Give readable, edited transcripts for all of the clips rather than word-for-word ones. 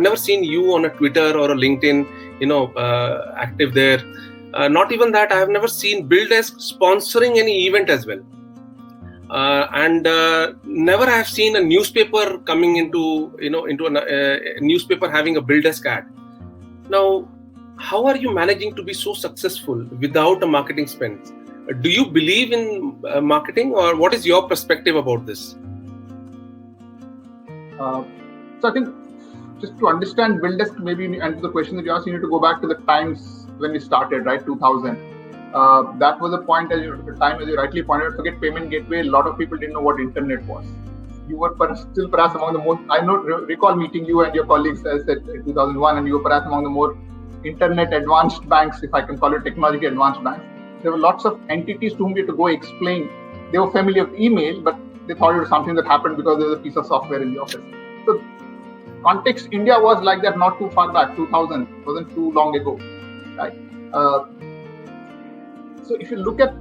never seen you on a Twitter or a LinkedIn, active there. Not even that, I have never seen BillDesk sponsoring any event as well. And never I have seen a newspaper coming into a newspaper having a BillDesk ad. Now, how are you managing to be so successful without a marketing spend? Do you believe in marketing, or what is your perspective about this? So I think just to understand BillDesk, maybe answer the question that you asked, you need to go back to the times when we started, right? 2000. That was a point at the time, as you rightly pointed out, forget payment gateway. A lot of people didn't know what internet was. You were still perhaps among the most, I recall meeting you and your colleagues as at 2001, and you were perhaps among the more internet advanced banks, if I can call it technology advanced banks. There were lots of entities to whom we had to go explain. They were familiar with email, but they thought it was something that happened because there was a piece of software in the office. So context, India was like that not too far back, 2000, wasn't too long ago, right? So if you look at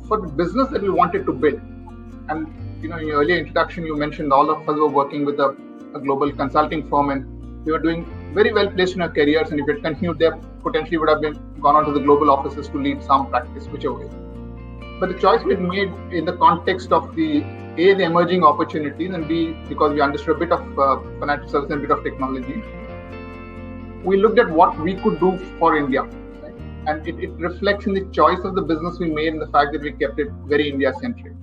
for the business that we wanted to build, and in your earlier introduction, you mentioned all of us were working with a global consulting firm, and we were doing very well placed in our careers, and if it continued there, potentially would have gone on to the global offices to lead some practice, whichever way. But the choice we made in the context of the emerging opportunities, and B, because we understood a bit of financial services and a bit of technology, we looked at what we could do for India. Right? And it reflects in the choice of the business we made and the fact that we kept it very India-centric.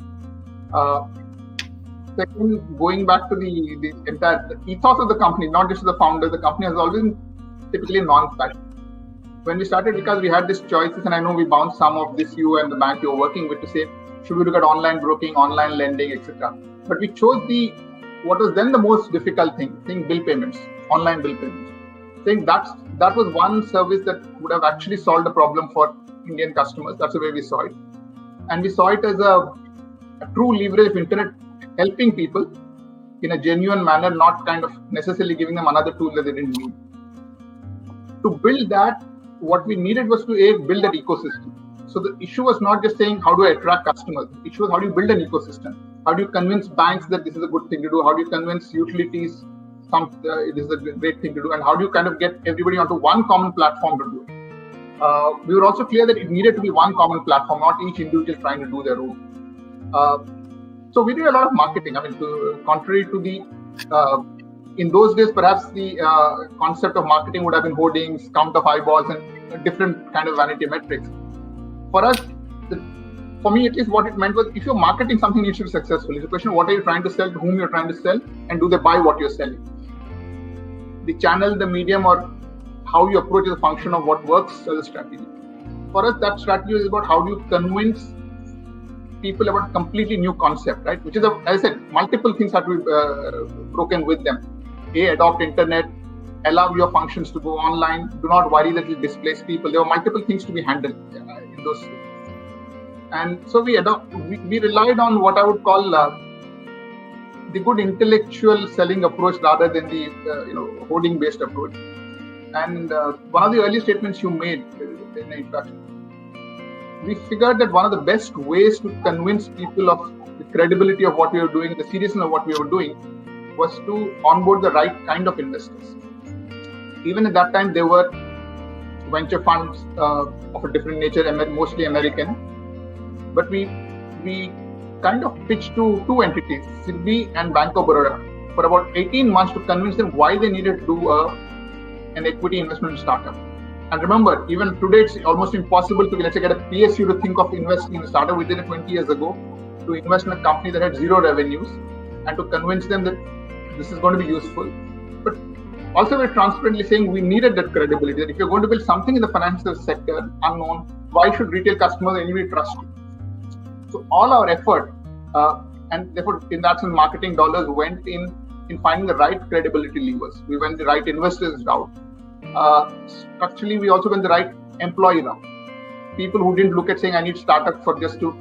Second, going back to the entire ethos of the company, not just the founder, the company has always been typically non-flashy. When we started, because we had these choices, and I know we bounced some of this, you and the bank you were working with, to say, should we look at online broking, online lending, etc. But we chose what was then the most difficult thing, saying bill payments, online bill payments. Saying that was one service that would have actually solved the problem for Indian customers. That's the way we saw it. And we saw it as a true leverage of internet helping people in a genuine manner, not kind of necessarily giving them another tool that they didn't need. To build that, what we needed was to build that ecosystem. So the issue was not just saying, how do I attract customers? The issue was, how do you build an ecosystem? How do you convince banks that this is a good thing to do? How do you convince utilities it is a great thing to do? And how do you kind of get everybody onto one common platform to do it? We were also clear that it needed to be one common platform, not each individual trying to do their own. So we did a lot of marketing. I mean, contrary to in those days, perhaps the concept of marketing would have been hoardings, count of eyeballs, and different kind of vanity metrics. For us, for me at least, what it meant was, if you're marketing something, you should be successful. It's a question of what are you trying to sell, to whom you're trying to sell, and do they buy what you're selling? The channel, the medium, or how you approach is a function of what works as a strategy. For us, that strategy is about how do you convince people about a completely new concept, right? Which is, as I said, multiple things have to be broken with them. Adopt internet, allow your functions to go online, do not worry that it will displace people. There were multiple things to be handled in those. And so we relied on what I would call the good intellectual selling approach rather than the hoarding-based approach. And one of the early statements you made in the introduction, we figured that one of the best ways to convince people of the credibility of what we were doing, the seriousness of what we were doing, was to onboard the right kind of investors. Even at that time, there were venture funds of a different nature, mostly American. But we kind of pitched to two entities, SIDBI and Bank of Baroda, for about 18 months to convince them why they needed to do an equity investment startup. And remember, even today, it's almost impossible to, let's say, get a PSU to think of investing in a startup. We did it 20 years ago, to invest in a company that had zero revenues and to convince them that this is going to be useful. But also, we're transparently saying we needed that credibility, that if you're going to build something in the financial sector, unknown, why should retail customers anyway trust you? So all our effort, and therefore, in that sense, marketing dollars went in finding the right credibility levers. We went the right investors route. Structurally, we also went the right employee route. People who didn't look at saying, I need startup for just for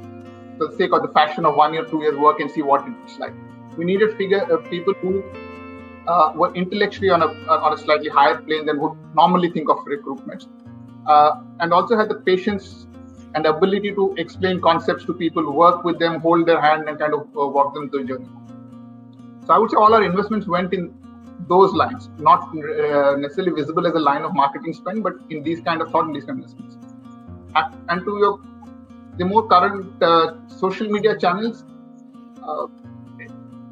the sake of the fashion of 1 year, 2 years work and see what it's like. We needed people who were intellectually on a slightly higher plane than would normally think of recruitment, and also had the patience and ability to explain concepts to people, work with them, hold their hand, and kind of walk them through the journey. So I would say all our investments went in those lines, not necessarily visible as a line of marketing spend, but in these kind of thought and these kind of investments. And to the more current social media channels,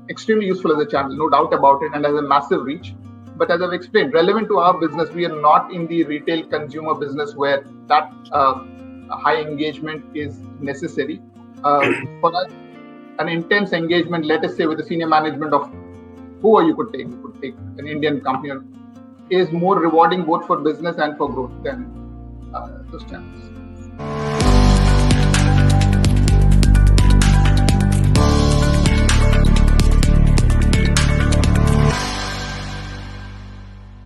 extremely useful as a channel, no doubt about it, and has a massive reach. But as I've explained, relevant to our business, we are not in the retail consumer business where that high engagement is necessary. For us, an intense engagement, let us say with the senior management of whoever you could take an Indian company, is more rewarding both for business and for growth than those channels.